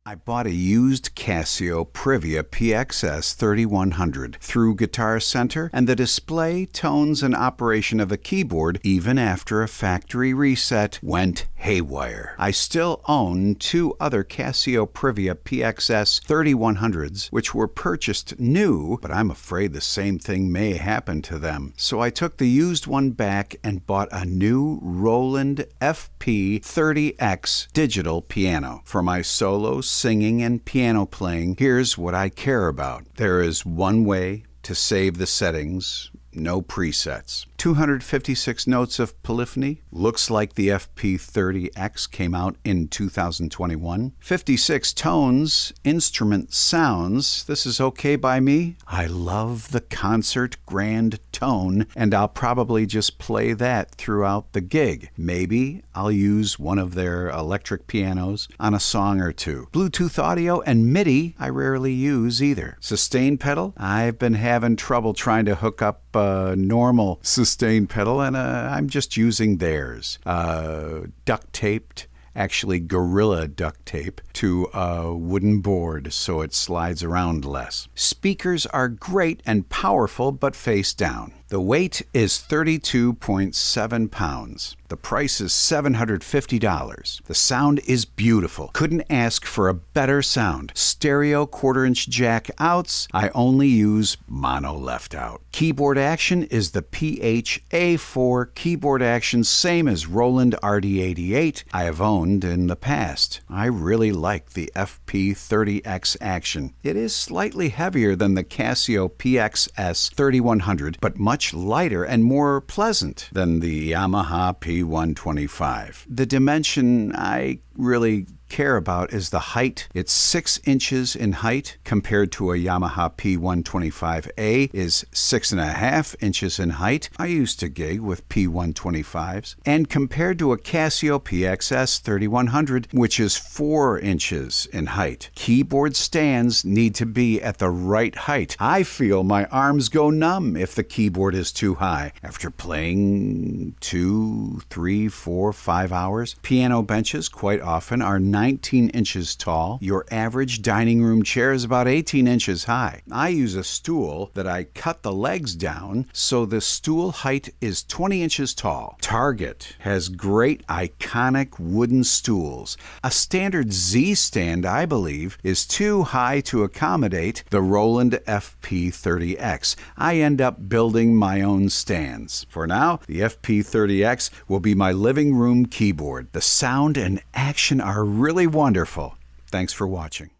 I bought a used Casio Privia PXS 3100 through Guitar Center, and the display, tones, and operation of the keyboard, even after a factory reset, went haywire. I still own two other Casio Privia PXS 3100s, which were purchased new, but I'm afraid the same thing may happen to them. So I took the used one back and bought a new Roland FP30X digital piano. For my solos, singing, and piano playing, here's what I care about. There is one way to save the settings, no presets. 256 notes of polyphony, looks like the FP30X came out in 2021. 56 tones, instrument sounds, this is okay by me. I love the concert grand tone, and I'll probably just play that throughout the gig. Maybe I'll use one of their electric pianos on a song or two. Bluetooth audio and MIDI I rarely use either. Sustain pedal, I've been having trouble trying to hook up a normal sustain pedal, and I'm just using theirs. Duct taped, actually Gorilla duct tape, to a wooden board so it slides around less. Speakers are great and powerful, but face down. The weight is 32.7 pounds. The price is $750. The sound is beautiful. Couldn't ask for a better sound. Stereo 1/4-inch jack outs. I only use mono left out. Keyboard action is the PHA4 keyboard action, same as Roland RD88 I have owned in the past. I really like the FP30X action. It is slightly heavier than the Casio PXS 3100, but much lighter and more pleasant than the Yamaha P125. The dimension I really care about is the height. It's 6 inches in height compared to a Yamaha P125A is 6.5 inches in height. I used to gig with P125s. And compared to a Casio PXS 3100, which is 4 inches in height. Keyboard stands need to be at the right height. I feel my arms go numb if the keyboard is too high. After playing 2, 3, 4, 5 hours, piano benches quite often are 19 inches tall. Your average dining room chair is about 18 inches high. I use a stool that I cut the legs down, so the stool height is 20 inches tall. Target has great iconic wooden stools. A standard Z stand, I believe, is too high to accommodate the Roland FP30X. I end up building my own stands. For now, the FP30X will be my living room keyboard. The sound and action are really wonderful. Thanks for watching.